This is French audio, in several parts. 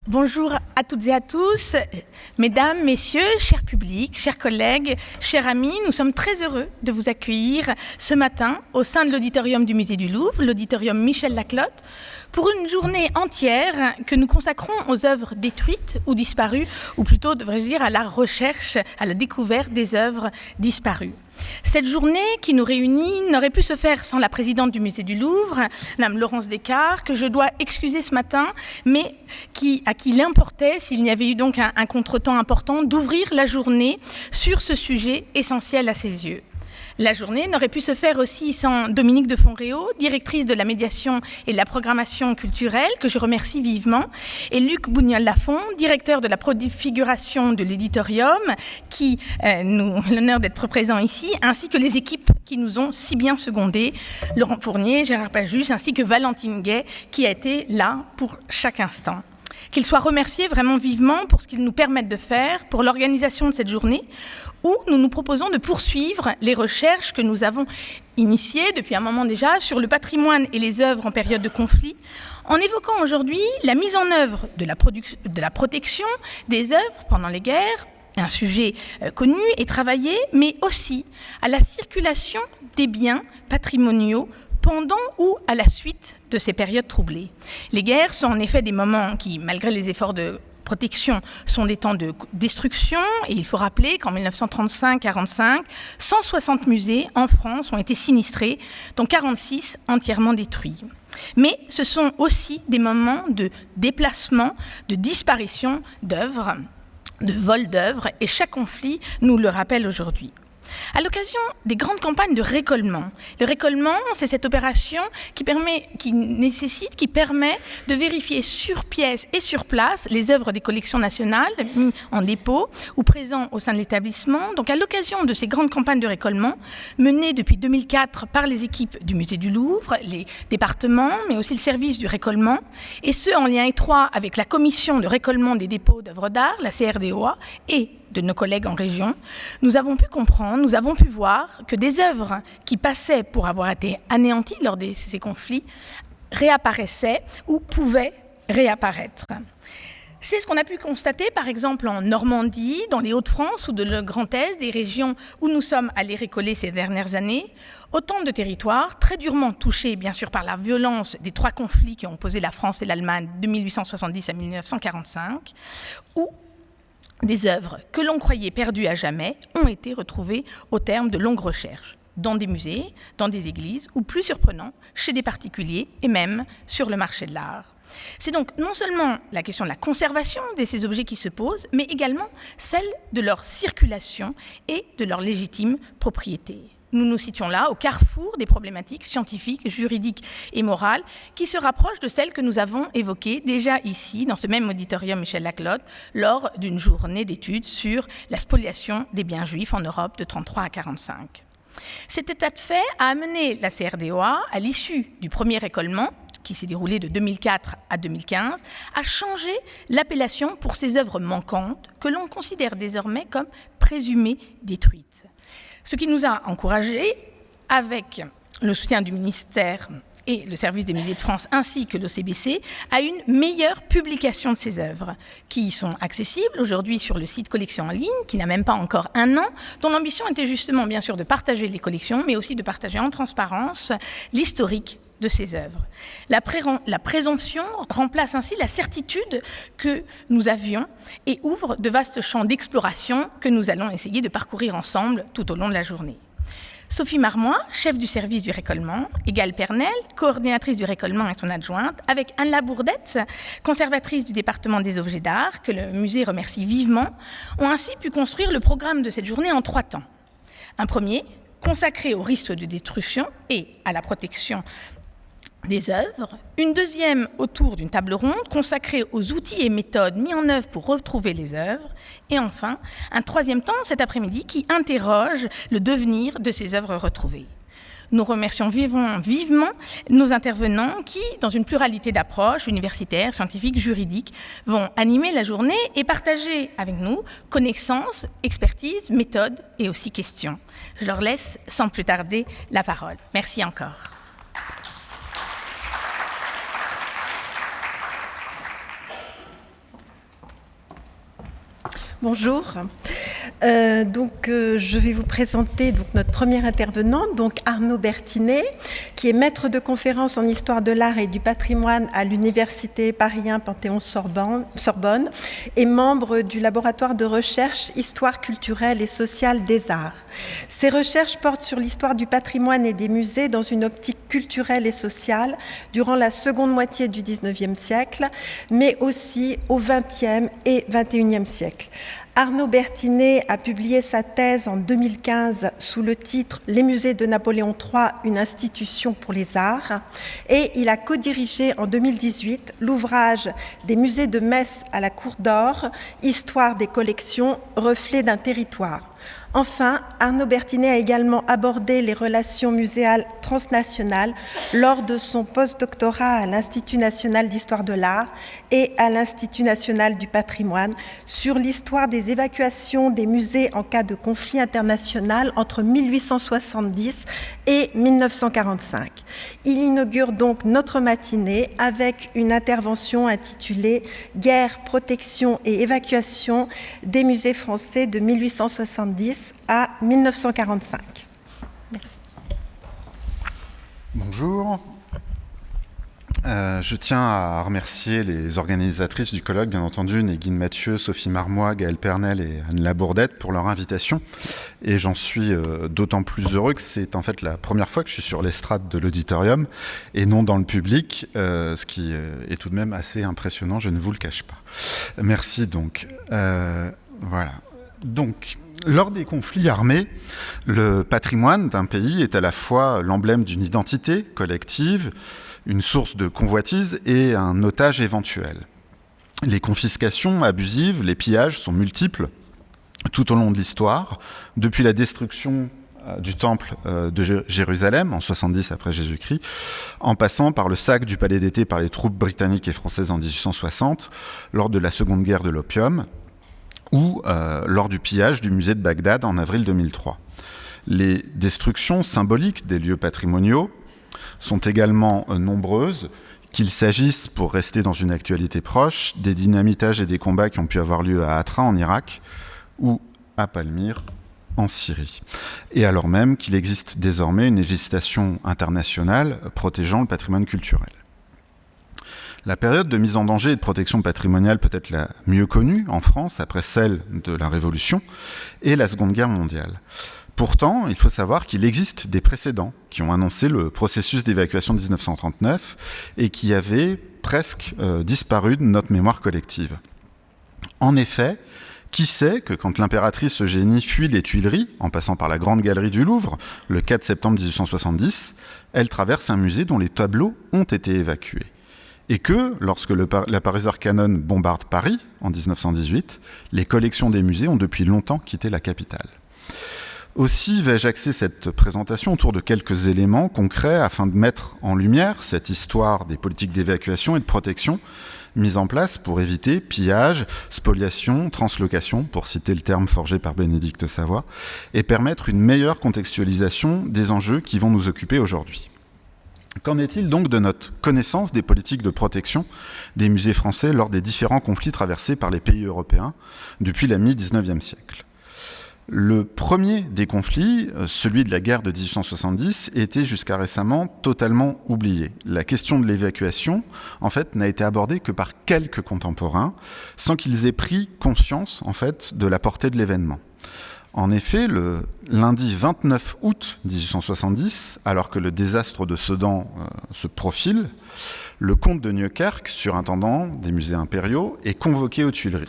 Bonjour à toutes et à tous, mesdames, messieurs, chers publics, chers collègues, chers amis, nous sommes très heureux de vous accueillir ce matin au sein de l'auditorium du Musée du Louvre, l'auditorium Michel Laclotte, pour une journée entière que nous consacrons aux œuvres détruites ou disparues, ou plutôt, devrais-je dire, à la recherche, à la découverte des œuvres disparues. Cette journée qui nous réunit n'aurait pu se faire sans la présidente du Musée du Louvre, Mme Laurence Descartes, que je dois excuser ce matin, mais à qui il importait, s'il n'y avait eu donc un contretemps important, d'ouvrir la journée sur ce sujet essentiel à ses yeux. La journée n'aurait pu se faire aussi sans Dominique de Fonréau, directrice de la médiation et de la programmation culturelle, que je remercie vivement, et Luc Bougnol-Lafont, directeur de la préfiguration de l'éditorium, qui nous l'honneur d'être présent ici, ainsi que les équipes qui nous ont si bien secondés, Laurent Fournier, Gérard Pajus, ainsi que Valentine Gay, qui a été là pour chaque instant. Qu'ils soient remerciés vraiment vivement pour ce qu'ils nous permettent de faire, pour l'organisation de cette journée, où nous nous proposons de poursuivre les recherches que nous avons initiées depuis un moment déjà sur le patrimoine et les œuvres en période de conflit, en évoquant aujourd'hui la mise en œuvre de la protection des œuvres pendant les guerres, un sujet connu et travaillé, mais aussi à la circulation des biens patrimoniaux pendant ou à la suite de ces périodes troublées. Les guerres sont en effet des moments qui, malgré les efforts de protection, sont des temps de destruction, et il faut rappeler qu'en 1935-45, 160 musées en France ont été sinistrés, dont 46 entièrement détruits. Mais ce sont aussi des moments de déplacement, de disparition d'œuvres, de vol d'œuvres, et chaque conflit nous le rappelle aujourd'hui. À l'occasion des grandes campagnes de récolement, le récolement, c'est cette opération qui permet de vérifier sur pièce et sur place les œuvres des collections nationales mises en dépôt ou présentes au sein de l'établissement. Donc à l'occasion de ces grandes campagnes de récolement, menées depuis 2004 par les équipes du Musée du Louvre, les départements, mais aussi le service du récolement, et ce en lien étroit avec la commission de récolement des dépôts d'œuvres d'art, la CRDOA, et de nos collègues en région, nous avons pu comprendre, nous avons pu voir que des œuvres qui passaient pour avoir été anéanties lors de ces conflits réapparaissaient ou pouvaient réapparaître. C'est ce qu'on a pu constater, par exemple, en Normandie, dans les Hauts-de-France ou de le Grand Est, des régions où nous sommes allés récoller ces dernières années, autant de territoires très durement touchés, bien sûr, par la violence des 3 conflits qui ont opposé la France et l'Allemagne de 1870 à 1945, où des œuvres que l'on croyait perdues à jamais ont été retrouvées au terme de longues recherches, dans des musées, dans des églises, ou plus surprenant, chez des particuliers et même sur le marché de l'art. C'est donc non seulement la question de la conservation de ces objets qui se pose, mais également celle de leur circulation et de leur légitime propriété. Nous nous situons là au carrefour des problématiques scientifiques, juridiques et morales qui se rapprochent de celles que nous avons évoquées déjà ici, dans ce même auditorium Michel Laclotte, lors d'une journée d'études sur la spoliation des biens juifs en Europe de 1933 à 1945. Cet état de fait a amené la CRDOA, à l'issue du premier récolement, qui s'est déroulé de 2004 à 2015, à changer l'appellation pour ces œuvres manquantes que l'on considère désormais comme présumées détruites. Ce qui nous a encouragés, avec le soutien du ministère et le service des musées de France ainsi que l'OCBC, à une meilleure publication de ces œuvres, qui sont accessibles aujourd'hui sur le site Collections en ligne, qui n'a même pas encore 1 an, dont l'ambition était justement bien sûr de partager les collections, mais aussi de partager en transparence l'historique de ces œuvres. La présomption remplace ainsi la certitude que nous avions et ouvre de vastes champs d'exploration que nous allons essayer de parcourir ensemble tout au long de la journée. Sophie Marmois, chef du service du récolement, Égale Pernel, coordinatrice du récolement et son adjointe, avec Anne Labourdette, conservatrice du département des objets d'art, que le musée remercie vivement, ont ainsi pu construire le programme de cette journée en 3 temps. Un premier, consacré au risque de destruction et à la protection des œuvres, une deuxième autour d'une table ronde consacrée aux outils et méthodes mis en œuvre pour retrouver les œuvres, et enfin un 3e temps cet après-midi qui interroge le devenir de ces œuvres retrouvées. Nous remercions vivement nos intervenants qui, dans une pluralité d'approches universitaires, scientifiques, juridiques, vont animer la journée et partager avec nous connaissances, expertise, méthodes et aussi questions. Je leur laisse sans plus tarder la parole. Merci encore. Bonjour. Je vais vous présenter notre premier intervenant, Arnaud Bertinet, qui est maître de conférences en histoire de l'art et du patrimoine à l'Université Paris 1 Panthéon-Sorbonne et membre du laboratoire de recherche Histoire culturelle et sociale des arts. Ses recherches portent sur l'histoire du patrimoine et des musées dans une optique culturelle et sociale durant la seconde moitié du XIXe siècle, mais aussi au XXe et XXIe siècle. Arnaud Bertinet a publié sa thèse en 2015 sous le titre « Les musées de Napoléon III, une institution pour les arts » et il a co-dirigé en 2018 l'ouvrage « Des musées de Metz à la Cour d'Or, histoire des collections, reflet d'un territoire ». Enfin, Arnaud Bertinet a également abordé les relations muséales transnationales lors de son postdoctorat à l'Institut national d'histoire de l'art et à l'Institut national du patrimoine sur l'histoire des évacuations des musées en cas de conflit international entre 1870 et 1945. Il inaugure donc notre matinée avec une intervention intitulée « Guerre, protection et évacuation des musées français de 1870 à 1945. » Merci. Bonjour. Je tiens à remercier les organisatrices du colloque, bien entendu, Négine Mathieu, Sophie Marmois, Gaëlle Pernel et Anne Labourdette pour leur invitation. Et j'en suis d'autant plus heureux que c'est en fait la première fois que je suis sur l'estrade de l'auditorium et non dans le public, ce qui est tout de même assez impressionnant, je ne vous le cache pas. Merci donc. Voilà. Donc, lors des conflits armés, le patrimoine d'un pays est à la fois l'emblème d'une identité collective, une source de convoitise et un otage éventuel. Les confiscations abusives, les pillages sont multiples tout au long de l'histoire, depuis la destruction du temple de Jérusalem en 70 après Jésus-Christ, en passant par le sac du palais d'été par les troupes britanniques et françaises en 1860, lors de la Seconde Guerre de l'opium, ou lors du pillage du musée de Bagdad en avril 2003. Les destructions symboliques des lieux patrimoniaux sont également nombreuses, qu'il s'agisse, pour rester dans une actualité proche, des dynamitages et des combats qui ont pu avoir lieu à Hatra en Irak ou à Palmyre en Syrie. Et alors même qu'il existe désormais une législation internationale protégeant le patrimoine culturel. La période de mise en danger et de protection patrimoniale peut-être la mieux connue en France, après celle de la Révolution et la Seconde Guerre mondiale. Pourtant, il faut savoir qu'il existe des précédents qui ont annoncé le processus d'évacuation de 1939 et qui avaient presque disparu de notre mémoire collective. En effet, qui sait que quand l'impératrice Eugénie fuit les Tuileries, en passant par la Grande Galerie du Louvre, le 4 septembre 1870, elle traverse un musée dont les tableaux ont été évacués. Et que, lorsque la Pariser Canon bombarde Paris, en 1918, les collections des musées ont depuis longtemps quitté la capitale. Aussi vais-je axer cette présentation autour de quelques éléments concrets afin de mettre en lumière cette histoire des politiques d'évacuation et de protection mises en place pour éviter pillage, spoliation, translocation, pour citer le terme forgé par Bénédicte Savoy, et permettre une meilleure contextualisation des enjeux qui vont nous occuper aujourd'hui. Qu'en est-il donc de notre connaissance des politiques de protection des musées français lors des différents conflits traversés par les pays européens depuis la mi-19e siècle ? Le premier des conflits, celui de la guerre de 1870, était jusqu'à récemment totalement oublié. La question de l'évacuation, en fait, n'a été abordée que par quelques contemporains, sans qu'ils aient pris conscience, en fait, de la portée de l'événement. En effet, le lundi 29 août 1870, alors que le désastre de Sedan se profile, le comte de Nieuwkerk, surintendant des musées impériaux, est convoqué aux Tuileries.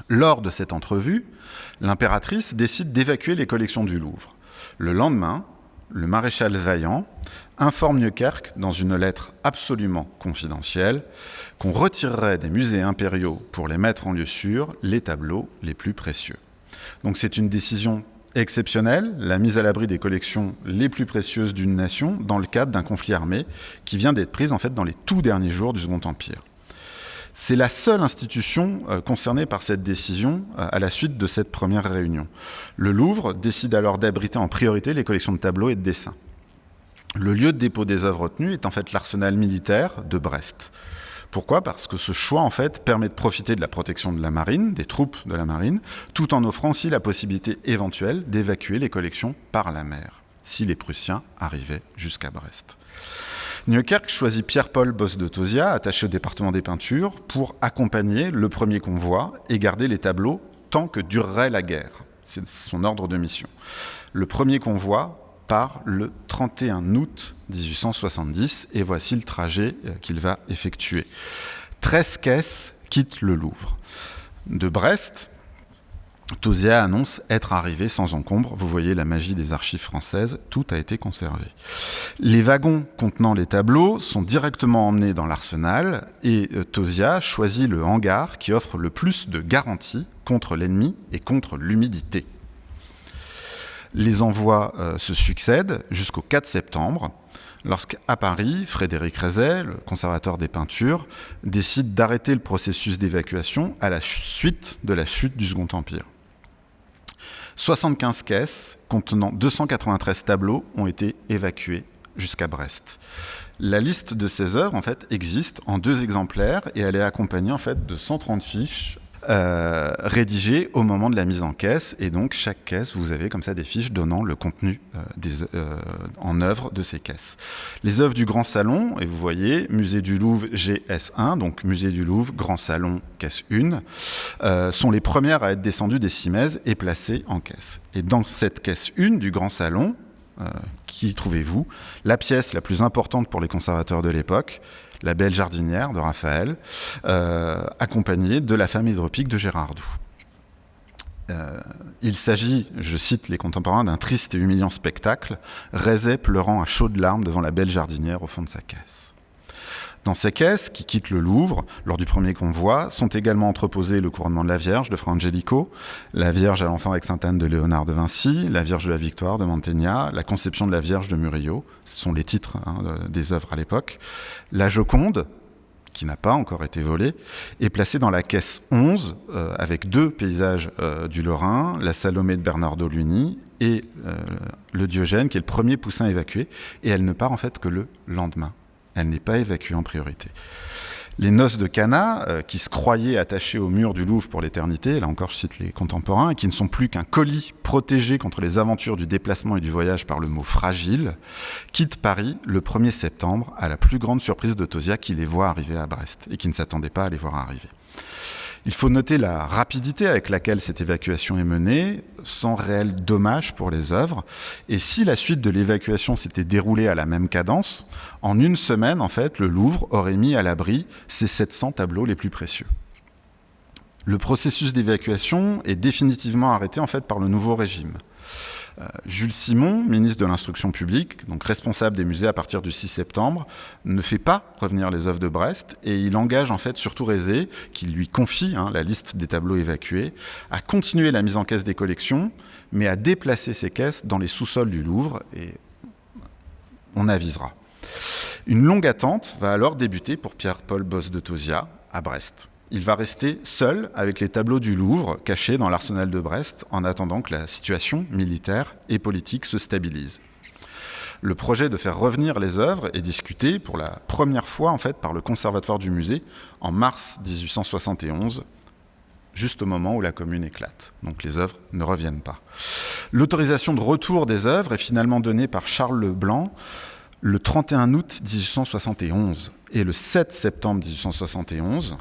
Lors de cette entrevue, l'impératrice décide d'évacuer les collections du Louvre. Le lendemain, le maréchal Vaillant informe Nieuwkerk, dans une lettre absolument confidentielle, qu'on retirerait des musées impériaux pour les mettre en lieu sûr les tableaux les plus précieux. Donc c'est une décision exceptionnelle, la mise à l'abri des collections les plus précieuses d'une nation dans le cadre d'un conflit armé qui vient d'être prise en fait dans les tout derniers jours du Second Empire. C'est la seule institution concernée par cette décision à la suite de cette première réunion. Le Louvre décide alors d'abriter en priorité les collections de tableaux et de dessins. Le lieu de dépôt des œuvres retenues est en fait l'arsenal militaire de Brest. Pourquoi ? Parce que ce choix, en fait, permet de profiter de la protection de la marine, des troupes de la marine, tout en offrant aussi la possibilité éventuelle d'évacuer les collections par la mer, si les Prussiens arrivaient jusqu'à Brest. Nieuwerkerk choisit Pierre-Paul Bosse de Tauziat, attaché au département des peintures, pour accompagner le premier convoi et garder les tableaux tant que durerait la guerre. C'est son ordre de mission. Le premier convoi part le 31 août 1870 et voici le trajet qu'il va effectuer. 13 caisses quittent le Louvre. De Brest, Tauziat annonce être arrivé sans encombre. Vous voyez la magie des archives françaises, tout a été conservé. Les wagons contenant les tableaux sont directement emmenés dans l'arsenal et Tauziat choisit le hangar qui offre le plus de garanties contre l'ennemi et contre l'humidité. Les envois se succèdent jusqu'au 4 septembre, lorsqu'à Paris, Frédéric Rezet, le conservateur des peintures, décide d'arrêter le processus d'évacuation à la suite de la chute du Second Empire. 75 caisses contenant 293 tableaux ont été évacuées jusqu'à Brest. La liste de ces œuvres en fait, existe en 2 exemplaires et elle est accompagnée en fait, de 130 fiches rédigées au moment de la mise en caisse. Et donc, chaque caisse, vous avez comme ça des fiches donnant le contenu en œuvre de ces caisses. Les œuvres du Grand Salon, et vous voyez, Musée du Louvre GS1, donc Musée du Louvre, Grand Salon, caisse 1, sont les premières à être descendues des Simèzes et placées en caisse. Et dans cette caisse 1 du Grand Salon, qui trouvez-vous la pièce la plus importante pour les conservateurs de l'époque, la Belle Jardinière de Raphaël, accompagnée de la femme hydropique de Gérard Doux. Il s'agit, je cite les contemporains, d'un triste et humiliant spectacle, Rezet pleurant à chaudes larmes devant la Belle Jardinière au fond de sa caisse. Dans ces caisses, qui quittent le Louvre lors du premier convoi, sont également entreposés le couronnement de la Vierge de Fra Angelico, la Vierge à l'enfant avec Sainte-Anne de Léonard de Vinci, la Vierge de la Victoire de Mantegna, la Conception de la Vierge de Murillo, ce sont les titres des œuvres à l'époque. La Joconde, qui n'a pas encore été volée, est placée dans la caisse 11 avec 2 paysages du Lorrain, la Salomé de Bernardo Luni et le Diogène, qui est le premier Poussin évacué, et elle ne part en fait que le lendemain. Elle n'est pas évacuée en priorité. Les noces de Cana, qui se croyaient attachées au mur du Louvre pour l'éternité, là encore je cite les contemporains, et qui ne sont plus qu'un colis protégé contre les aventures du déplacement et du voyage par le mot fragile, quittent Paris le 1er septembre à la plus grande surprise de Tauziat qui les voit arriver à Brest et qui ne s'attendait pas à les voir arriver. Il faut noter la rapidité avec laquelle cette évacuation est menée, sans réel dommage pour les œuvres. Et si la suite de l'évacuation s'était déroulée à la même cadence, en 1 semaine, en fait, le Louvre aurait mis à l'abri ses 700 tableaux les plus précieux. Le processus d'évacuation est définitivement arrêté en fait, par le nouveau régime. Jules Simon, ministre de l'Instruction publique, donc responsable des musées à partir du 6 septembre, ne fait pas revenir les œuvres de Brest et il engage en fait surtout Rezet, qui lui confie la liste des tableaux évacués, à continuer la mise en caisse des collections, mais à déplacer ces caisses dans les sous-sols du Louvre et on avisera. Une longue attente va alors débuter pour Pierre-Paul Bosse de Tauziat à Brest. Il va rester seul avec les tableaux du Louvre cachés dans l'arsenal de Brest en attendant que la situation militaire et politique se stabilise. Le projet de faire revenir les œuvres est discuté pour la première fois en fait, par le conservatoire du musée en mars 1871, juste au moment où la Commune éclate. Donc les œuvres ne reviennent pas. L'autorisation de retour des œuvres est finalement donnée par Charles Leblanc le 31 août 1871 et le 7 septembre 1871,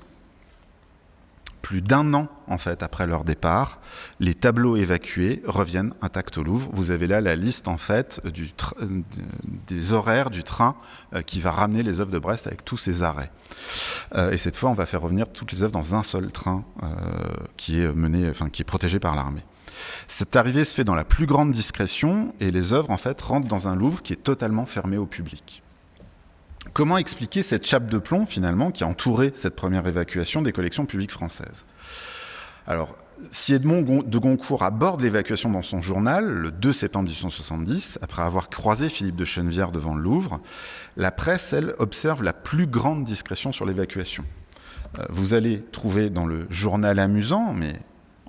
plus d'1 an en fait après leur départ, les tableaux évacués reviennent intacts au Louvre. Vous avez là la liste en fait des horaires du train qui va ramener les œuvres de Brest avec tous ces arrêts. Et cette fois, on va faire revenir toutes les œuvres dans un seul train qui est protégé par l'armée. Cette arrivée se fait dans la plus grande discrétion et les œuvres en fait rentrent dans un Louvre qui est totalement fermé au public. Comment expliquer cette chape de plomb, finalement, qui a entouré cette première évacuation des collections publiques françaises ? Alors, si Edmond de Goncourt aborde l'évacuation dans son journal, le 2 septembre 1870, après avoir croisé Philippe de Chennevières devant le Louvre, la presse, elle, observe la plus grande discrétion sur l'évacuation. Vous allez trouver dans le journal amusant, mais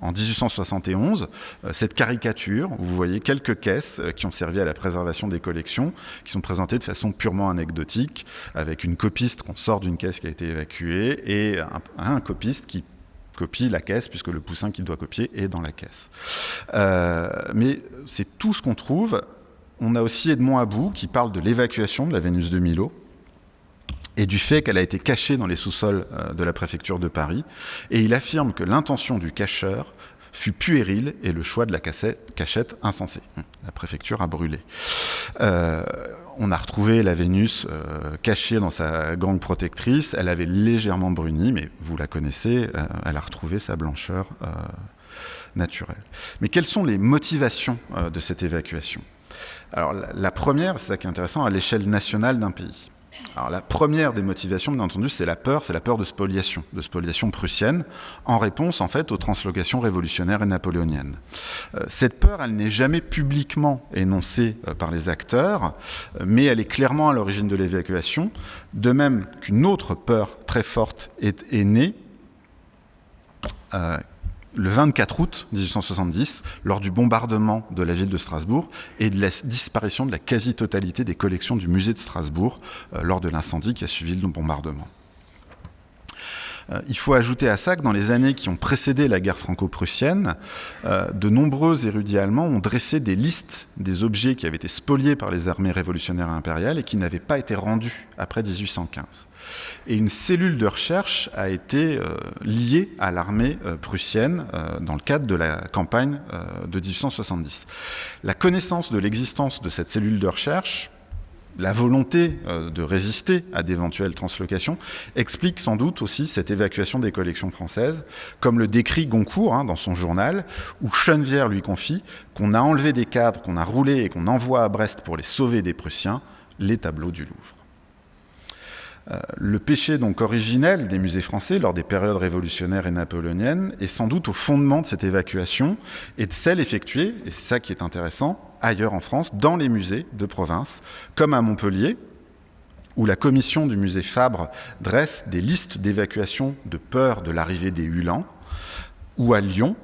en 1871, cette caricature où vous voyez quelques caisses qui ont servi à la préservation des collections, qui sont présentées de façon purement anecdotique, avec une copiste qu'on sort d'une caisse qui a été évacuée et un copiste qui copie la caisse, puisque le poussin qu'il doit copier est dans la caisse. Mais c'est tout ce qu'on trouve. On a aussi Edmond About qui parle de l'évacuation de la Vénus de Milo, et du fait qu'elle a été cachée dans les sous-sols de la préfecture de Paris. Et il affirme que l'intention du cacheur fut puérile et le choix de la cachette insensé. La préfecture a brûlé. On a retrouvé la Vénus cachée dans sa gangue protectrice. Elle avait légèrement bruni, mais vous la connaissez, elle a retrouvé sa blancheur naturelle. Mais quelles sont les motivations de cette évacuation ? Alors la première, c'est ça qui est intéressant, à l'échelle nationale d'un pays. Alors, la première des motivations, bien entendu, c'est la peur de spoliation prussienne, en réponse, en fait, aux translocations révolutionnaires et napoléoniennes. Cette peur, elle n'est jamais publiquement énoncée par les acteurs, mais elle est clairement à l'origine de l'évacuation, de même qu'une autre peur très forte est née le 24 août 1870, lors du bombardement de la ville de Strasbourg et de la disparition de la quasi-totalité des collections du musée de Strasbourg lors de l'incendie qui a suivi le bombardement. Il faut ajouter à ça que dans les années qui ont précédé la guerre franco-prussienne, de nombreux érudits allemands ont dressé des listes des objets qui avaient été spoliés par les armées révolutionnaires et impériales et qui n'avaient pas été rendus après 1815. Et une cellule de recherche a été liée à l'armée prussienne dans le cadre de la campagne de 1870. La connaissance de l'existence de cette cellule de recherche, la volonté de résister à d'éventuelles translocations explique sans doute aussi cette évacuation des collections françaises, comme le décrit Goncourt dans son journal, où Chenevière lui confie qu'on a enlevé des cadres, qu'on a roulés et qu'on envoie à Brest pour les sauver des Prussiens, les tableaux du Louvre. Le péché donc originel des musées français lors des périodes révolutionnaires et napoléoniennes est sans doute au fondement de cette évacuation et de celle effectuée, et c'est ça qui est intéressant, ailleurs en France, dans les musées de province, comme à Montpellier, où la commission du musée Fabre dresse des listes d'évacuation de peur de l'arrivée des Uhlans, ou à Lyon,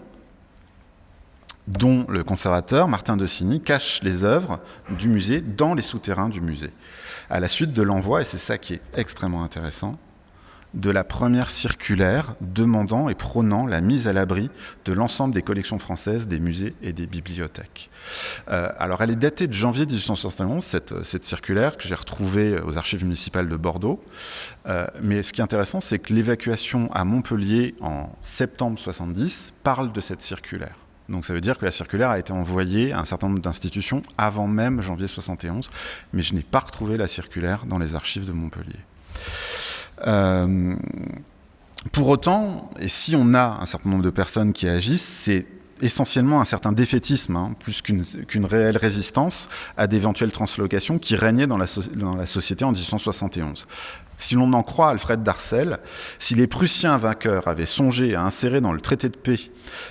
dont le conservateur Martin Dossigny cache les œuvres du musée dans les souterrains du musée, à la suite de l'envoi, et c'est ça qui est extrêmement intéressant, de la première circulaire demandant et prônant la mise à l'abri de l'ensemble des collections françaises, des musées et des bibliothèques. Alors elle est datée de janvier 1871, cette circulaire que j'ai retrouvée aux archives municipales de Bordeaux. Mais ce qui est intéressant, c'est que l'évacuation à Montpellier en septembre 70 parle de cette circulaire. Donc ça veut dire que la circulaire a été envoyée à un certain nombre d'institutions avant même janvier 71, mais je n'ai pas retrouvé la circulaire dans les archives de Montpellier. Pour autant, et si on a un certain nombre de personnes qui agissent, c'est essentiellement un certain défaitisme, plus qu'une réelle résistance à d'éventuelles translocations qui régnaient dans la société en 1871. Si l'on en croit Alfred Darcel, si les Prussiens vainqueurs avaient songé à insérer dans le traité de paix,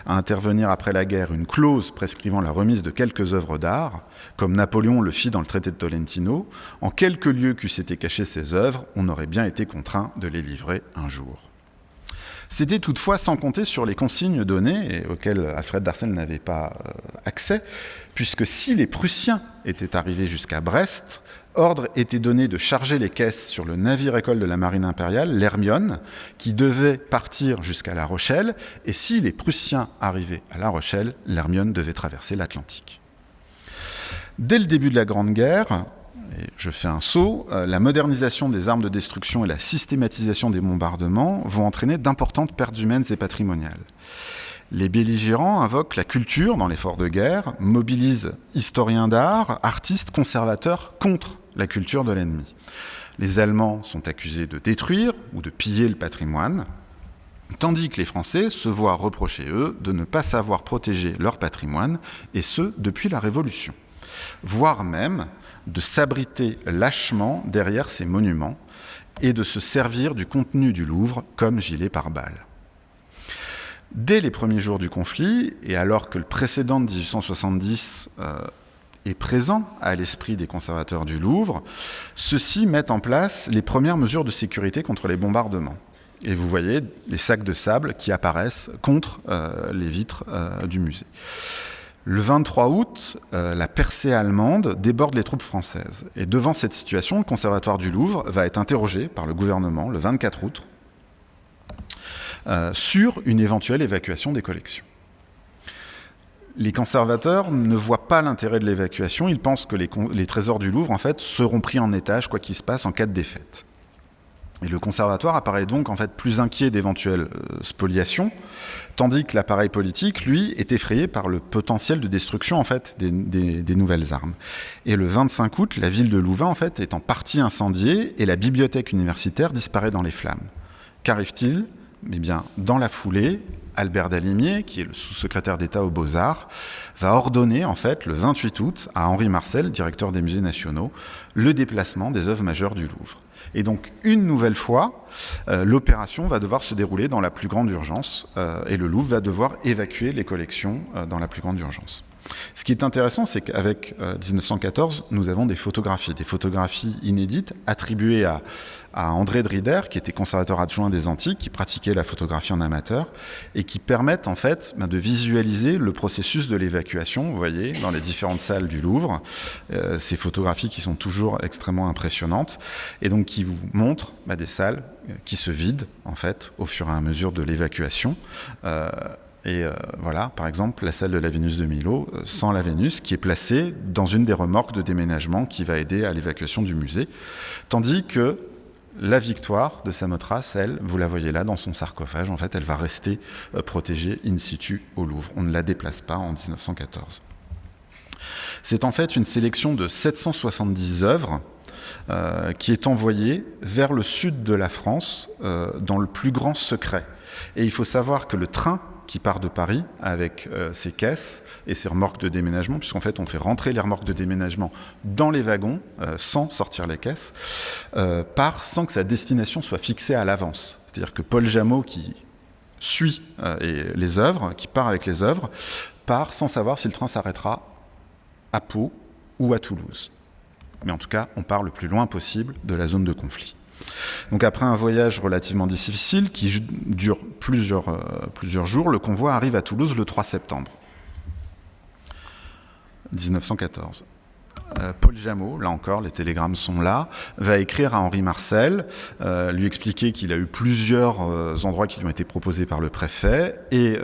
à intervenir après la guerre, une clause prescrivant la remise de quelques œuvres d'art, comme Napoléon le fit dans le traité de Tolentino, en quelques lieux qu'eussent été cachées ces œuvres, on aurait bien été contraint de les livrer un jour. C'était toutefois sans compter sur les consignes données, et auxquelles Alfred Darcel n'avait pas accès, puisque si les Prussiens étaient arrivés jusqu'à Brest, ordre était donné de charger les caisses sur le navire-école de la marine impériale, l'Hermione, qui devait partir jusqu'à La Rochelle, et si les Prussiens arrivaient à La Rochelle, l'Hermione devait traverser l'Atlantique. Dès le début de la Grande Guerre, et je fais un saut, la modernisation des armes de destruction et la systématisation des bombardements vont entraîner d'importantes pertes humaines et patrimoniales. Les belligérants invoquent la culture dans l'effort de guerre, mobilisent historiens d'art, artistes, conservateurs contre la culture de l'ennemi. Les Allemands sont accusés de détruire ou de piller le patrimoine, tandis que les Français se voient reprocher, eux, de ne pas savoir protéger leur patrimoine, et ce, depuis la Révolution. Voire même de s'abriter lâchement derrière ces monuments et de se servir du contenu du Louvre comme gilet pare-balles. Dès les premiers jours du conflit, et alors que le précédent de 1870 est présent à l'esprit des conservateurs du Louvre, ceux-ci mettent en place les premières mesures de sécurité contre les bombardements. Et vous voyez les sacs de sable qui apparaissent contre les vitres du musée. Le 23 août, la percée allemande déborde les troupes françaises. Et devant cette situation, le Conservatoire du Louvre va être interrogé par le gouvernement le 24 août sur une éventuelle évacuation des collections. Les conservateurs ne voient pas l'intérêt de l'évacuation. Ils pensent que les trésors du Louvre, en fait, seront pris en étage, quoi qu'il se passe, en cas de défaite. Et le conservatoire apparaît donc en fait plus inquiet d'éventuelles spoliations, tandis que l'appareil politique, lui, est effrayé par le potentiel de destruction en fait des nouvelles armes. Et le 25 août, la ville de Louvain en fait est en partie incendiée et la bibliothèque universitaire disparaît dans les flammes. Qu'arrive-t-il ? Eh bien, dans la foulée, Albert Dalimier, qui est le sous-secrétaire d'État aux Beaux-Arts, va ordonner, en fait, le 28 août, à Henri Marcel, directeur des musées nationaux, le déplacement des œuvres majeures du Louvre. Et donc, une nouvelle fois, l'opération va devoir se dérouler dans la plus grande urgence, et le Louvre va devoir évacuer les collections dans la plus grande urgence. Ce qui est intéressant, c'est qu'avec 1914, nous avons des photographies inédites attribuées à André Drider, qui était conservateur adjoint des Antiques, qui pratiquait la photographie en amateur, et qui permettent en fait de visualiser le processus de l'évacuation, vous voyez, dans les différentes salles du Louvre. Ces photographies qui sont toujours extrêmement impressionnantes, et donc qui vous montrent des salles qui se vident en fait au fur et à mesure de l'évacuation. Voilà, par exemple, la salle de la Vénus de Milo, sans la Vénus, qui est placée dans une des remorques de déménagement qui va aider à l'évacuation du musée. Tandis que la Victoire de Samothrace, elle, vous la voyez là dans son sarcophage, en fait, elle va rester protégée in situ au Louvre. On ne la déplace pas en 1914. C'est en fait une sélection de 770 œuvres qui est envoyée vers le sud de la France dans le plus grand secret. Et il faut savoir que le train qui part de Paris avec ses caisses et ses remorques de déménagement, puisqu'en fait on fait rentrer les remorques de déménagement dans les wagons sans sortir les caisses, part sans que sa destination soit fixée à l'avance. C'est-à-dire que Paul Jameau, qui suit les œuvres, qui part avec les œuvres, part sans savoir si le train s'arrêtera à Pau ou à Toulouse. Mais en tout cas, on part le plus loin possible de la zone de conflit. Donc après un voyage relativement difficile qui dure plusieurs jours, le convoi arrive à Toulouse le 3 septembre 1914. Paul Jameau, là encore, les télégrammes sont là, va écrire à Henri Marcel, lui expliquer qu'il a eu plusieurs endroits qui lui ont été proposés par le préfet et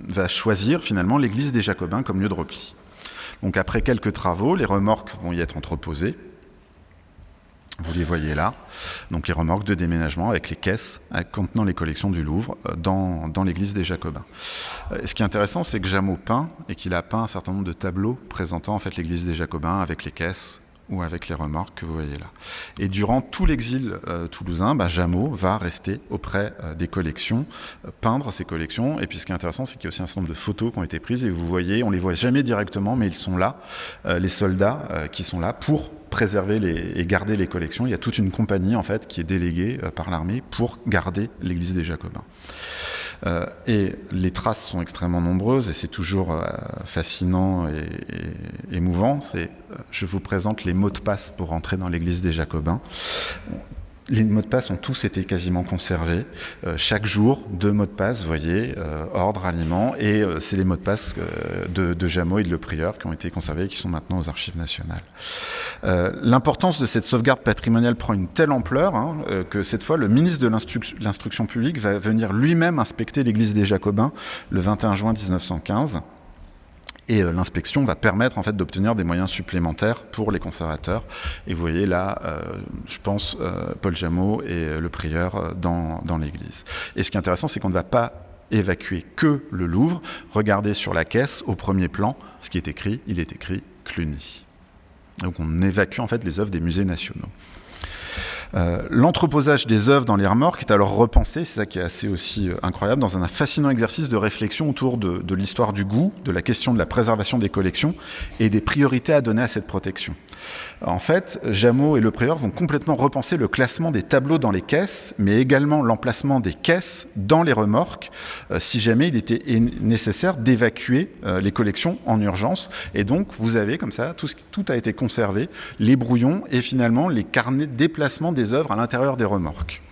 va choisir finalement l'église des Jacobins comme lieu de repli. Donc après quelques travaux, les remorques vont y être entreposées. Vous les voyez là, donc les remorques de déménagement avec les caisses contenant les collections du Louvre dans l'église des Jacobins. Ce qui est intéressant, c'est que Jameau peint et qu'il a peint un certain nombre de tableaux présentant en fait l'église des Jacobins avec les caisses ou avec les remorques que vous voyez là. Et durant tout l'exil toulousain, Jameau va rester auprès des collections, peindre ces collections. Et puis ce qui est intéressant, c'est qu'il y a aussi un certain nombre de photos qui ont été prises. Et vous voyez, on ne les voit jamais directement, mais ils sont là, les soldats qui sont là pour préserver et garder les collections. Il y a toute une compagnie en fait qui est déléguée par l'armée pour garder l'église des Jacobins. Et les traces sont extrêmement nombreuses et c'est toujours fascinant et émouvant. Je vous présente les mots de passe pour entrer dans l'église des Jacobins. Les mots de passe ont tous été quasiment conservés. Chaque jour, 2 mots de passe, vous voyez, ordre, aliment, et c'est les mots de passe de Jameau et de Le Prieur qui ont été conservés et qui sont maintenant aux archives nationales. L'importance de cette sauvegarde patrimoniale prend une telle ampleur que cette fois, le ministre de l'Instruction publique va venir lui-même inspecter l'église des Jacobins le 21 juin 1915. Et l'inspection va permettre en fait d'obtenir des moyens supplémentaires pour les conservateurs. Et vous voyez là, je pense, Paul Jameau et Le Prieur dans l'église. Et ce qui est intéressant, c'est qu'on ne va pas évacuer que le Louvre. Regardez sur la caisse, au premier plan, ce qui est écrit, il est écrit Cluny. Donc on évacue en fait les œuvres des musées nationaux. L'entreposage des œuvres dans les remorques est alors repensé, c'est ça qui est assez aussi incroyable, dans un fascinant exercice de réflexion autour de l'histoire du goût, de la question de la préservation des collections et des priorités à donner à cette protection. En fait, Jameau et Le Prieur vont complètement repenser le classement des tableaux dans les caisses, mais également l'emplacement des caisses dans les remorques, si jamais il était nécessaire d'évacuer les collections en urgence. Et donc, vous avez comme ça, tout a été conservé, les brouillons et finalement les carnets de déplacement des œuvres à l'intérieur des remorques.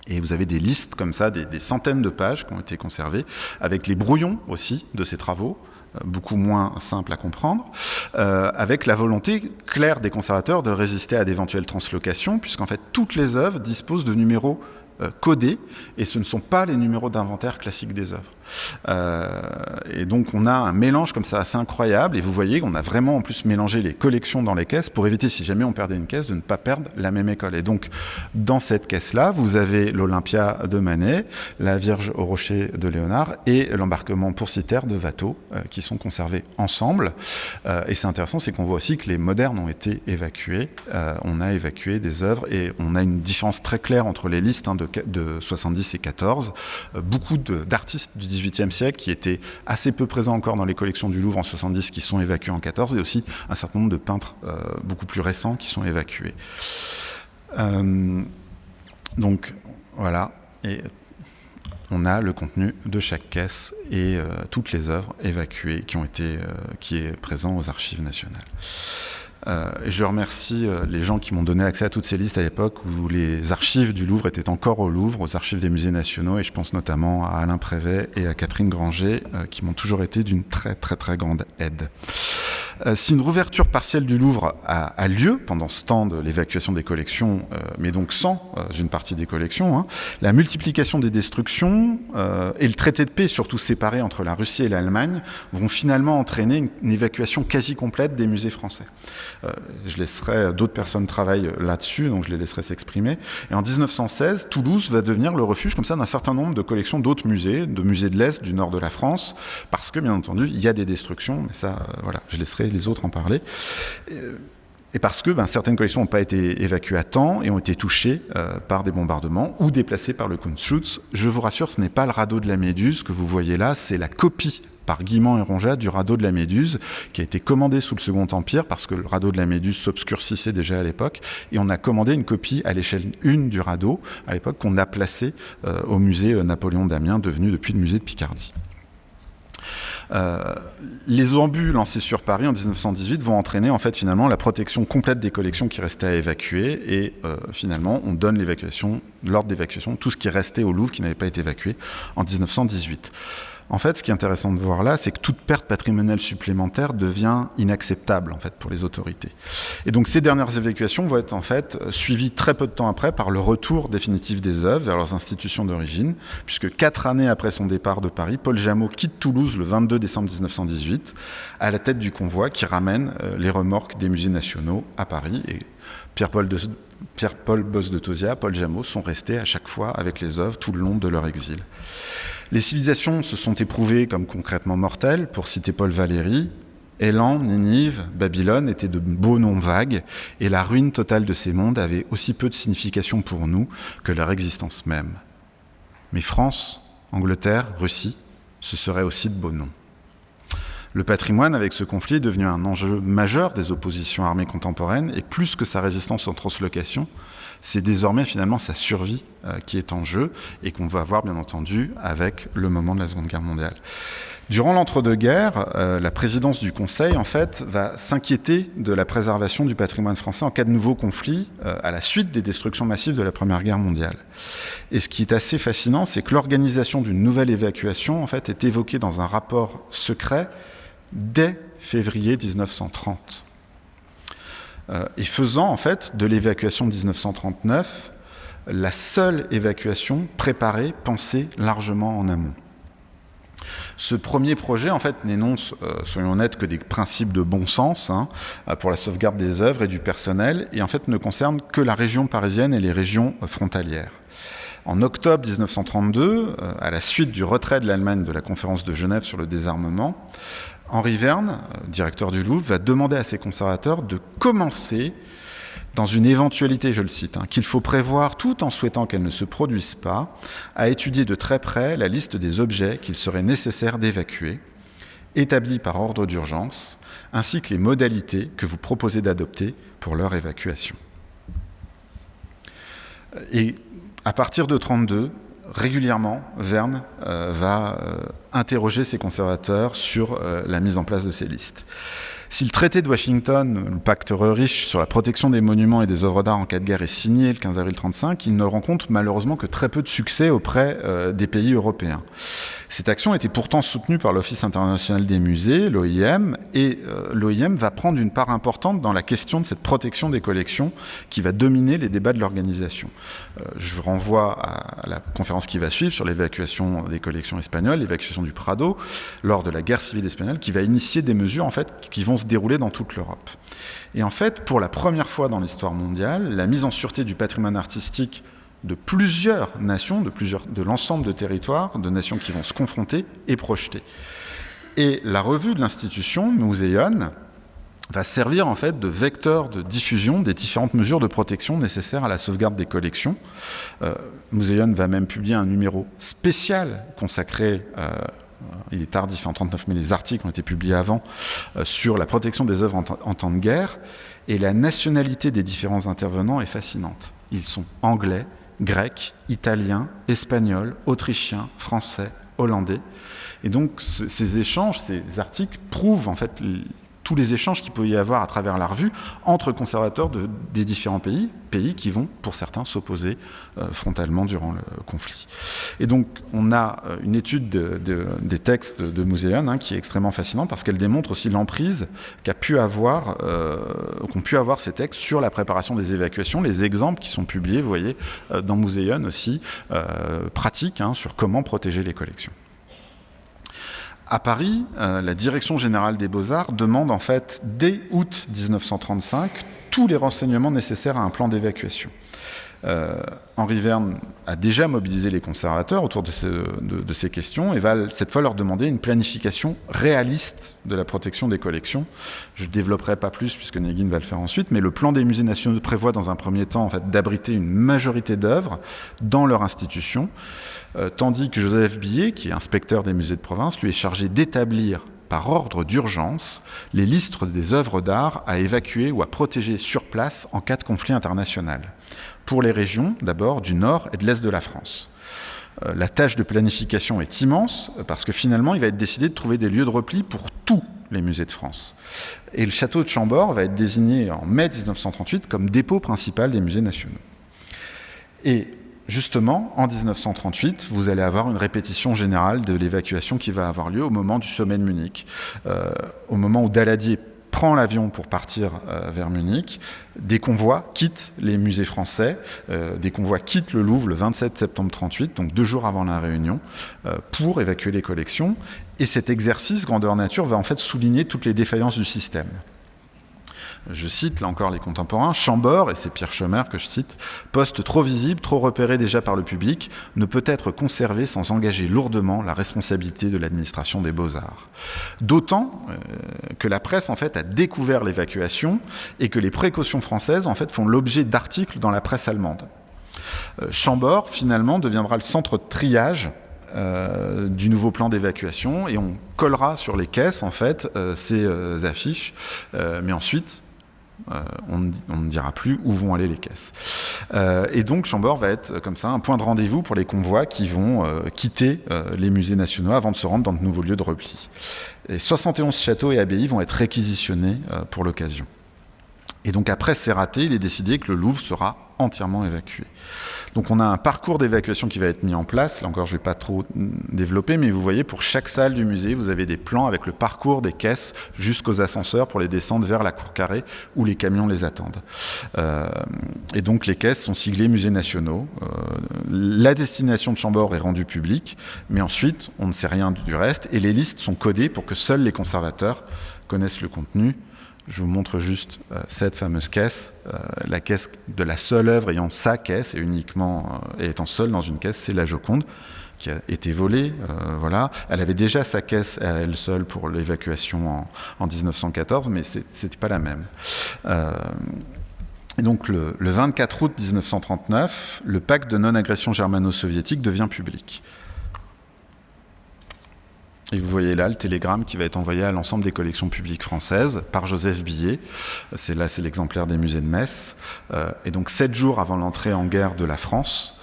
Et vous avez des listes comme ça, des centaines de pages qui ont été conservées, avec les brouillons aussi de ces travaux, beaucoup moins simples à comprendre, avec la volonté claire des conservateurs de résister à d'éventuelles translocations, puisqu'en fait toutes les œuvres disposent de numéros codés, et ce ne sont pas les numéros d'inventaire classiques des œuvres. Et donc on a un mélange comme ça assez incroyable, et vous voyez qu'on a vraiment en plus mélangé les collections dans les caisses pour éviter, si jamais on perdait une caisse, de ne pas perdre la même école. Et donc dans cette caisse-là, vous avez l'Olympia de Manet, la Vierge au rocher de Léonard et l'embarquement pour Cythère de Watteau, qui sont conservés ensemble. Et c'est intéressant, c'est qu'on voit aussi que les modernes ont été évacués. On a évacué des œuvres, et on a une différence très claire entre les listes de 70 et 14. Beaucoup d'artistes du XVIIIe siècle qui étaient assez peu présents encore dans les collections du Louvre en 70 qui sont évacués en 14, et aussi un certain nombre de peintres beaucoup plus récents qui sont évacués. Donc voilà, et on a le contenu de chaque caisse et toutes les œuvres évacuées qui est présent aux archives nationales. Et je remercie les gens qui m'ont donné accès à toutes ces listes à l'époque où les archives du Louvre étaient encore au Louvre, aux archives des musées nationaux, et je pense notamment à Alain Prévet et à Catherine Granger qui m'ont toujours été d'une très très très grande aide. Si une rouverture partielle du Louvre a lieu pendant ce temps de l'évacuation des collections, mais donc sans une partie des collections, la multiplication des destructions et le traité de paix, surtout séparé entre la Russie et l'Allemagne, vont finalement entraîner une évacuation quasi complète des musées français. Je laisserai d'autres personnes travaillent là-dessus, donc je les laisserai s'exprimer. Et en 1916, Toulouse va devenir le refuge comme ça d'un certain nombre de collections d'autres musées, de musées de l'Est, du nord de la France, parce que bien entendu il y a des destructions, mais ça, voilà, je laisserai les autres en parler. Et parce que certaines collections n'ont pas été évacuées à temps et ont été touchées par des bombardements ou déplacées par le Kunstschutz. Je vous rassure, ce n'est pas le radeau de la Méduse que vous voyez là, c'est la copie par Guimand et Ronjat du radeau de la Méduse, qui a été commandé sous le Second Empire, parce que le radeau de la Méduse s'obscurcissait déjà à l'époque, et on a commandé une copie à l'échelle 1 du radeau, à l'époque, qu'on a placé au musée Napoléon d'Amiens, devenu depuis le musée de Picardie. Les obus lancés sur Paris en 1918 vont entraîner en fait finalement la protection complète des collections qui restaient à évacuer, et finalement on donne l'ordre d'évacuation, tout ce qui restait au Louvre qui n'avait pas été évacué en 1918. En fait, ce qui est intéressant de voir là, c'est que toute perte patrimoniale supplémentaire devient inacceptable en fait pour les autorités. Et donc ces dernières évacuations vont être en fait suivies très peu de temps après par le retour définitif des œuvres vers leurs institutions d'origine, puisque 4 années après son départ de Paris, Paul Jameau quitte Toulouse le 22 décembre 1918 à la tête du convoi qui ramène les remorques des musées nationaux à Paris. Et Pierre-Paul Bosse de Tauziat, Paul Jameau sont restés à chaque fois avec les œuvres tout le long de leur exil. Les civilisations se sont éprouvées comme concrètement mortelles. Pour citer Paul Valéry, Élan, Ninive, Babylone étaient de beaux noms vagues, et la ruine totale de ces mondes avait aussi peu de signification pour nous que leur existence même. Mais France, Angleterre, Russie, ce seraient aussi de beaux noms. Le patrimoine, avec ce conflit, est devenu un enjeu majeur des oppositions armées contemporaines, et plus que sa résistance aux translocations, c'est désormais finalement sa survie qui est en jeu, et qu'on va voir bien entendu avec le moment de la Seconde Guerre mondiale. Durant l'entre-deux-guerres, la présidence du Conseil en fait va s'inquiéter de la préservation du patrimoine français en cas de nouveau conflit à la suite des destructions massives de la Première Guerre mondiale. Et ce qui est assez fascinant, c'est que l'organisation d'une nouvelle évacuation en fait est évoquée dans un rapport secret dès février 1930. Et faisant en fait de l'évacuation de 1939 la seule évacuation préparée, pensée largement en amont. Ce premier projet, en fait, n'énonce, soyons honnêtes, que des principes de bon sens pour la sauvegarde des œuvres et du personnel, et en fait ne concerne que la région parisienne et les régions frontalières. En octobre 1932, à la suite du retrait de l'Allemagne de la conférence de Genève sur le désarmement, Henri Verne, directeur du Louvre, va demander à ses conservateurs de commencer dans une éventualité, je le cite, qu'il faut prévoir tout en souhaitant qu'elle ne se produise pas, à étudier de très près la liste des objets qu'il serait nécessaire d'évacuer, établie par ordre d'urgence, ainsi que les modalités que vous proposez d'adopter pour leur évacuation. Et à partir de 1932, régulièrement, Verne va interroger ses conservateurs sur la mise en place de ces listes. Si le traité de Washington, le pacte Röhrich sur la protection des monuments et des œuvres d'art en cas de guerre est signé le 15 avril 1935, il ne rencontre malheureusement que très peu de succès auprès des pays européens. Cette action était pourtant soutenue par l'Office international des musées, l'OIM, et l'OIM va prendre une part importante dans la question de cette protection des collections qui va dominer les débats de l'organisation. Je vous renvoie à la conférence qui va suivre sur l'évacuation des collections espagnoles, l'évacuation du Prado, lors de la guerre civile espagnole, qui va initier des mesures en fait, qui vont se dérouler dans toute l'Europe. Et en fait, pour la première fois dans l'histoire mondiale, la mise en sûreté du patrimoine artistique de plusieurs nations, de l'ensemble de territoires, de nations qui vont se confronter et projeter. Et la revue de l'institution, Museion, va servir en fait de vecteur de diffusion des différentes mesures de protection nécessaires à la sauvegarde des collections. Museion va même publier un numéro spécial consacré, il est tardif en 1939, mais les articles ont été publiés avant, sur la protection des œuvres en temps de guerre. Et la nationalité des différents intervenants est fascinante. Ils sont anglais, grecs, italiens, espagnols, autrichiens, français, hollandais. Et donc ces échanges, ces articles prouvent en fait tous les échanges qu'il peut y avoir à travers la revue entre conservateurs des différents pays qui vont, pour certains, s'opposer frontalement durant le conflit. Et donc, on a une étude des textes de Museion qui est extrêmement fascinante parce qu'elle démontre aussi l'emprise qu'ont pu avoir ces textes sur la préparation des évacuations, les exemples qui sont publiés, vous voyez, dans Museion aussi, pratiques sur comment protéger les collections. À Paris, la Direction générale des Beaux-Arts demande en fait, dès août 1935, tous les renseignements nécessaires à un plan d'évacuation. Henri Verne a déjà mobilisé les conservateurs autour de ces questions et va cette fois leur demander une planification réaliste de la protection des collections. Je ne développerai pas plus puisque Negin va le faire ensuite, mais le plan des musées nationaux prévoit dans un premier temps en fait, d'abriter une majorité d'œuvres dans leur institution, tandis que Joseph Billet, qui est inspecteur des musées de province, lui est chargé d'établir par ordre d'urgence les listes des œuvres d'art à évacuer ou à protéger sur place en cas de conflit international. Pour les régions, d'abord, du nord et de l'est de la France. La tâche de planification est immense parce que finalement, il va être décidé de trouver des lieux de repli pour tous les musées de France. Et le château de Chambord va être désigné en mai 1938 comme dépôt principal des musées nationaux. Et justement, en 1938, vous allez avoir une répétition générale de l'évacuation qui va avoir lieu au moment du sommet de Munich. Au moment où Daladier prend l'avion pour partir vers Munich, des convois quittent les musées français, des convois quittent le Louvre le 27 septembre 1938, donc 2 jours avant la réunion, pour évacuer les collections. Et cet exercice, grandeur nature, va en fait souligner toutes les défaillances du système. Je cite, là encore, les contemporains, Chambord, et c'est Pierre Schomer que je cite, poste trop visible, trop repéré déjà par le public, ne peut être conservé sans engager lourdement la responsabilité de l'administration des Beaux-Arts. D'autant que la presse, en fait, a découvert l'évacuation et que les précautions françaises, en fait, font l'objet d'articles dans la presse allemande. Chambord, finalement, deviendra le centre de triage du nouveau plan d'évacuation et on collera sur les caisses, en fait, ces affiches, mais ensuite, on ne dira plus où vont aller les caisses. Et donc Chambord va être comme ça un point de rendez-vous pour les convois qui vont quitter les musées nationaux avant de se rendre dans de nouveaux lieux de repli. Et 71 châteaux et abbayes vont être réquisitionnés pour l'occasion. Et donc après ces ratés, il est décidé que le Louvre sera entièrement évacué. Donc on a un parcours d'évacuation qui va être mis en place. Là encore, je ne vais pas trop développer, mais vous voyez, pour chaque salle du musée, vous avez des plans avec le parcours des caisses jusqu'aux ascenseurs pour les descendre vers la cour carrée où les camions les attendent. Et donc les caisses sont siglées musées nationaux. La destination de Chambord est rendue publique, mais ensuite, on ne sait rien du reste et les listes sont codées pour que seuls les conservateurs connaissent le contenu. Je vous montre juste cette fameuse caisse, la caisse de la seule œuvre ayant sa caisse et uniquement et étant seule dans une caisse, c'est la Joconde qui a été volée. Voilà, elle avait déjà sa caisse à elle seule pour l'évacuation en 1914, mais c'était pas la même. Et donc le 24 août 1939, le pacte de non-agression germano-soviétique devient public. Et vous voyez là le télégramme qui va être envoyé à l'ensemble des collections publiques françaises par Joseph Billet. C'est l'exemplaire des musées de Metz. Et donc 7 jours avant l'entrée en guerre de la France,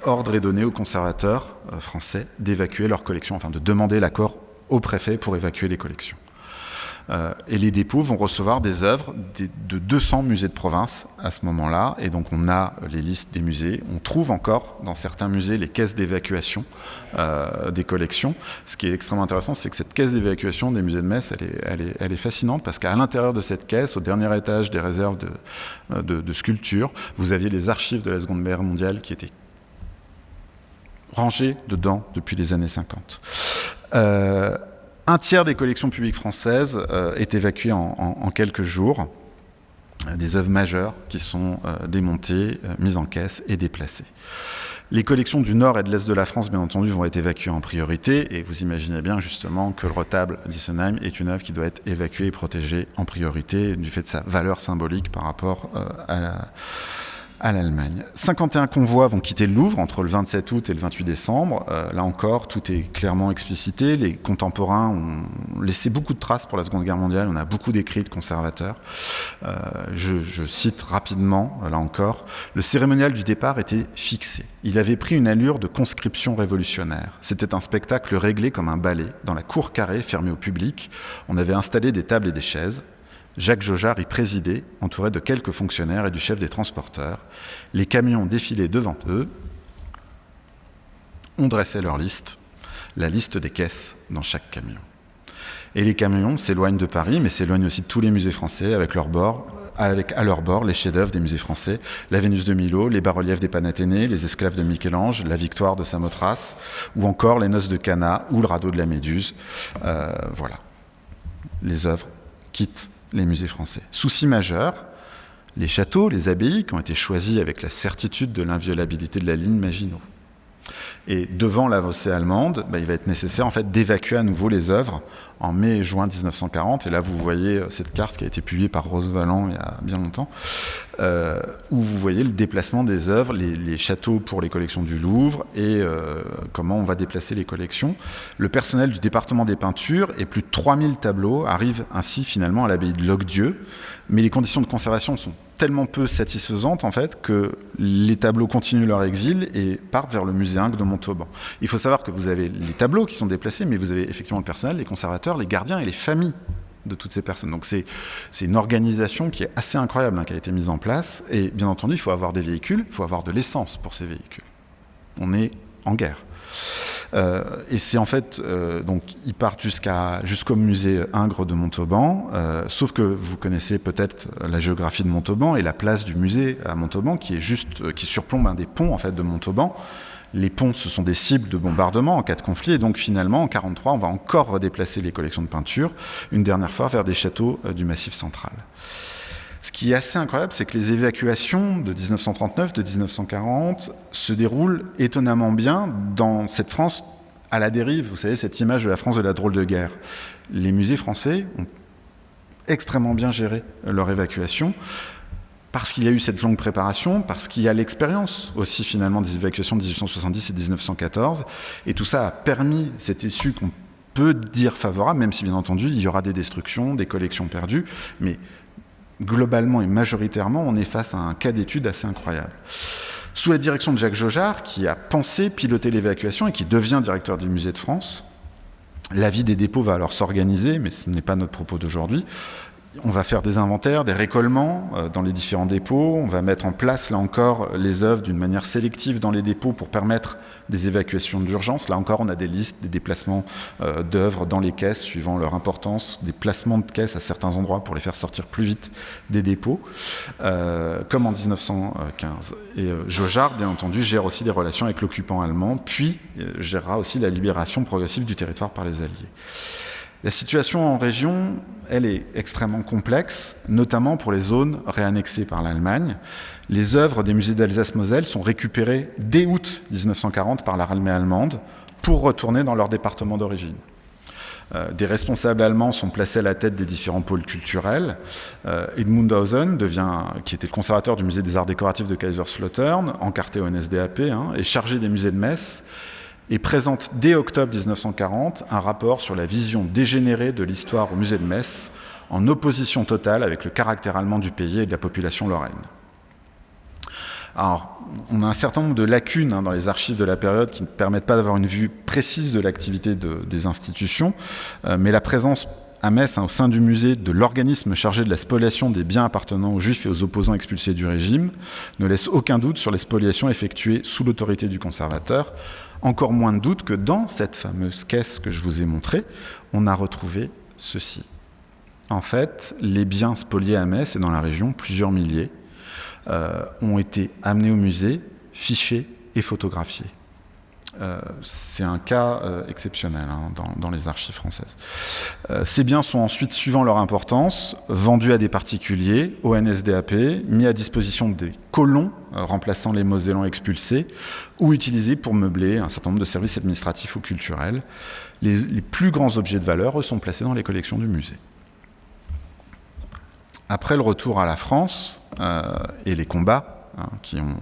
ordre est donné aux conservateurs français d'évacuer leurs collections, enfin de demander l'accord au préfet pour évacuer les collections. Et les dépôts vont recevoir des œuvres de 200 musées de province à ce moment-là. Et donc on a les listes des musées. On trouve encore dans certains musées les caisses d'évacuation des collections. Ce qui est extrêmement intéressant, c'est que cette caisse d'évacuation des musées de Metz, elle est fascinante parce qu'à l'intérieur de cette caisse, au dernier étage des réserves de sculptures, vous aviez les archives de la Seconde Guerre mondiale qui étaient rangées dedans depuis les années 50. Un tiers des collections publiques françaises est évacué en quelques jours. Des œuvres majeures qui sont démontées, mises en caisse et déplacées. Les collections du nord et de l'est de la France, bien entendu, vont être évacuées en priorité. Et vous imaginez bien justement que le retable d'Issenheim est une œuvre qui doit être évacuée et protégée en priorité du fait de sa valeur symbolique par rapport à l'Allemagne. 51 convois vont quitter le Louvre entre le 27 août et le 28 décembre. Là encore, tout est clairement explicité. Les contemporains ont laissé beaucoup de traces pour la Seconde Guerre mondiale. On a beaucoup d'écrits de conservateurs. Je cite rapidement, là encore, le cérémonial du départ était fixé. Il avait pris une allure de conscription révolutionnaire. C'était un spectacle réglé comme un ballet, dans la cour carrée fermée au public. On avait installé des tables et des chaises. Jacques Jaujard y présidait, entouré de quelques fonctionnaires et du chef des transporteurs. Les camions défilaient devant eux. On dressait leur liste, la liste des caisses dans chaque camion. Et les camions s'éloignent de Paris, mais s'éloignent aussi de tous les musées français, avec à leur bord les chefs-d'œuvre des musées français, la Vénus de Milo, les bas-reliefs des Panathénées, les esclaves de Michel-Ange, la Victoire de Samothrace, ou encore les Noces de Cana ou le radeau de la Méduse. Voilà. Les œuvres quittent les musées français. Souci majeur, les châteaux, les abbayes qui ont été choisis avec la certitude de l'inviolabilité de la ligne Maginot. Et devant l'avancée allemande, il va être nécessaire en fait d'évacuer à nouveau les œuvres en mai et juin 1940. Et là, vous voyez cette carte qui a été publiée par Rose Valland il y a bien longtemps, où vous voyez le déplacement des œuvres, les châteaux pour les collections du Louvre et comment on va déplacer les collections. Le personnel du département des peintures et plus de 3000 tableaux arrivent ainsi finalement à l'abbaye de Locdieu, mais les conditions de conservation sont tellement peu satisfaisantes en fait que les tableaux continuent leur exil et partent vers le musée Ingres de Montauban. Il faut savoir que vous avez les tableaux qui sont déplacés, mais vous avez effectivement le personnel, les conservateurs, les gardiens et les familles de toutes ces personnes. Donc c'est une organisation qui est assez incroyable qui a été mise en place. Et bien entendu, il faut avoir des véhicules, il faut avoir de l'essence pour ces véhicules. On est en guerre. Et c'est en fait, donc ils partent jusqu'au musée Ingres de Montauban, sauf que vous connaissez peut-être la géographie de Montauban et la place du musée à Montauban qui surplombe un des ponts en fait de Montauban. Les ponts, ce sont des cibles de bombardement en cas de conflit, et donc finalement, en 1943, on va encore redéplacer les collections de peinture, une dernière fois vers des châteaux du Massif central. Ce qui est assez incroyable, c'est que les évacuations de 1939, de 1940 se déroulent étonnamment bien dans cette France à la dérive. Vous savez, cette image de la France de la drôle de guerre. Les musées français ont extrêmement bien géré leur évacuation, parce qu'il y a eu cette longue préparation, parce qu'il y a l'expérience aussi finalement des évacuations de 1870 et 1914, et tout ça a permis cette issue qu'on peut dire favorable, même si bien entendu il y aura des destructions, des collections perdues, mais globalement et majoritairement on est face à un cas d'étude assez incroyable. Sous la direction de Jacques Jaujard, qui a pensé piloter l'évacuation et qui devient directeur du musée de France, la vie des dépôts va alors s'organiser, mais ce n'est pas notre propos d'aujourd'hui. On va faire des inventaires, des récollements dans les différents dépôts. On va mettre en place, là encore, les œuvres d'une manière sélective dans les dépôts pour permettre des évacuations d'urgence. Là encore, on a des listes, des déplacements d'œuvres dans les caisses, suivant leur importance, des placements de caisses à certains endroits pour les faire sortir plus vite des dépôts, comme en 1915. Et Jaujard, bien entendu, gère aussi les relations avec l'occupant allemand, puis gérera aussi la libération progressive du territoire par les Alliés. La situation en région, elle est extrêmement complexe, notamment pour les zones réannexées par l'Allemagne. Les œuvres des musées d'Alsace-Moselle sont récupérées dès août 1940 par l'armée allemande pour retourner dans leur département d'origine. Des responsables allemands sont placés à la tête des différents pôles culturels. Edmund Hausen, qui était le conservateur du musée des arts décoratifs de Kaiserslautern, encarté au NSDAP, est chargé des musées de Metz, et présente dès octobre 1940 un rapport sur la vision dégénérée de l'histoire au musée de Metz, en opposition totale avec le caractère allemand du pays et de la population lorraine. Alors, on a un certain nombre de lacunes dans les archives de la période qui ne permettent pas d'avoir une vue précise de l'activité des institutions, mais la présence à Metz, au sein du musée, de l'organisme chargé de la spoliation des biens appartenant aux Juifs et aux opposants expulsés du régime ne laisse aucun doute sur les spoliations effectuées sous l'autorité du conservateur. Encore moins de doute que dans cette fameuse caisse que je vous ai montrée, on a retrouvé ceci. En fait, les biens spoliés à Metz et dans la région, plusieurs milliers, ont été amenés au musée, fichés et photographiés. C'est un cas exceptionnel dans les archives françaises. Ces biens sont ensuite, suivant leur importance, vendus à des particuliers, au NSDAP, mis à disposition des colons remplaçant les Mosellans expulsés, ou utilisés pour meubler un certain nombre de services administratifs ou culturels. Les plus grands objets de valeur, eux, sont placés dans les collections du musée. Après le retour à la France et les combats qui ont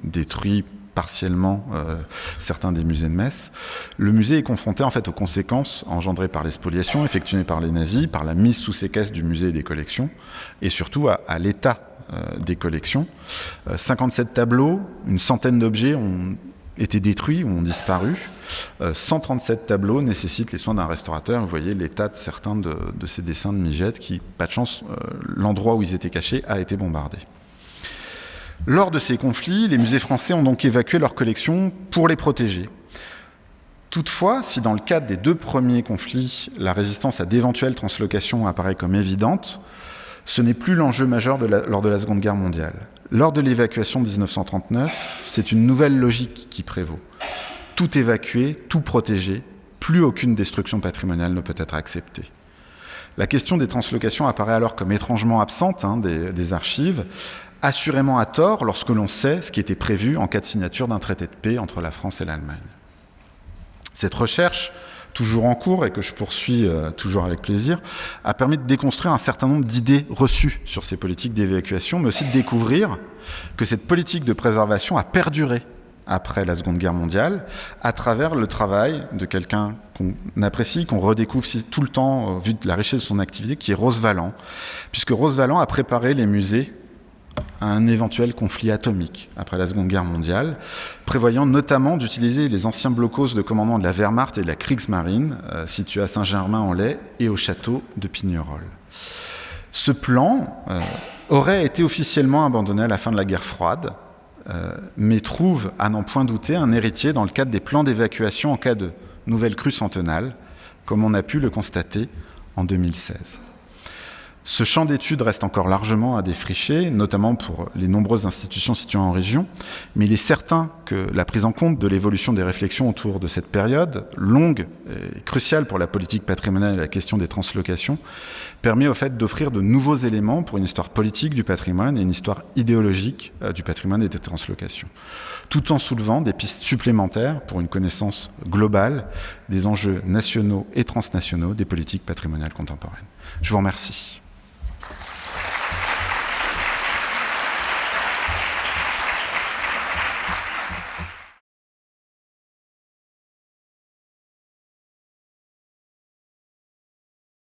détruit partiellement certains des musées de Metz, le musée est confronté en fait aux conséquences engendrées par les spoliations effectuées par les nazis, par la mise sous séquestre du musée et des collections, et surtout à l'état des collections. 57 tableaux, une centaine d'objets ont été détruits ou ont disparu. 137 tableaux nécessitent les soins d'un restaurateur. Vous voyez l'état de certains de ces dessins de Migette qui, pas de chance, l'endroit où ils étaient cachés a été bombardé. Lors de ces conflits, les musées français ont donc évacué leurs collections pour les protéger. Toutefois, si dans le cadre des 2 premiers conflits, la résistance à d'éventuelles translocations apparaît comme évidente, ce n'est plus l'enjeu majeur lors de la Seconde Guerre mondiale. Lors de l'évacuation de 1939, c'est une nouvelle logique qui prévaut. Tout évacuer, tout protéger, plus aucune destruction patrimoniale ne peut être acceptée. La question des translocations apparaît alors comme étrangement absente des archives, assurément à tort lorsque l'on sait ce qui était prévu en cas de signature d'un traité de paix entre la France et l'Allemagne. Cette recherche, toujours en cours et que je poursuis toujours avec plaisir, a permis de déconstruire un certain nombre d'idées reçues sur ces politiques d'évacuation, mais aussi de découvrir que cette politique de préservation a perduré après la Seconde Guerre mondiale, à travers le travail de quelqu'un qu'on apprécie, qu'on redécouvre tout le temps, vu de la richesse de son activité, qui est Rose Valland, puisque Rose Valland a préparé les musées à un éventuel conflit atomique après la Seconde Guerre mondiale, prévoyant notamment d'utiliser les anciens blocos de commandement de la Wehrmacht et de la Kriegsmarine, situés à Saint-Germain-en-Laye et au château de Pignerol. Ce plan aurait été officiellement abandonné à la fin de la guerre froide, mais trouve, à n'en point douter, un héritier dans le cadre des plans d'évacuation en cas de nouvelle crue centenale, comme on a pu le constater en 2016. Ce champ d'études reste encore largement à défricher, notamment pour les nombreuses institutions situées en région, mais il est certain que la prise en compte de l'évolution des réflexions autour de cette période, longue et cruciale pour la politique patrimoniale et la question des translocations, permet au fait d'offrir de nouveaux éléments pour une histoire politique du patrimoine et une histoire idéologique du patrimoine et des translocations, tout en soulevant des pistes supplémentaires pour une connaissance globale des enjeux nationaux et transnationaux des politiques patrimoniales contemporaines. Je vous remercie.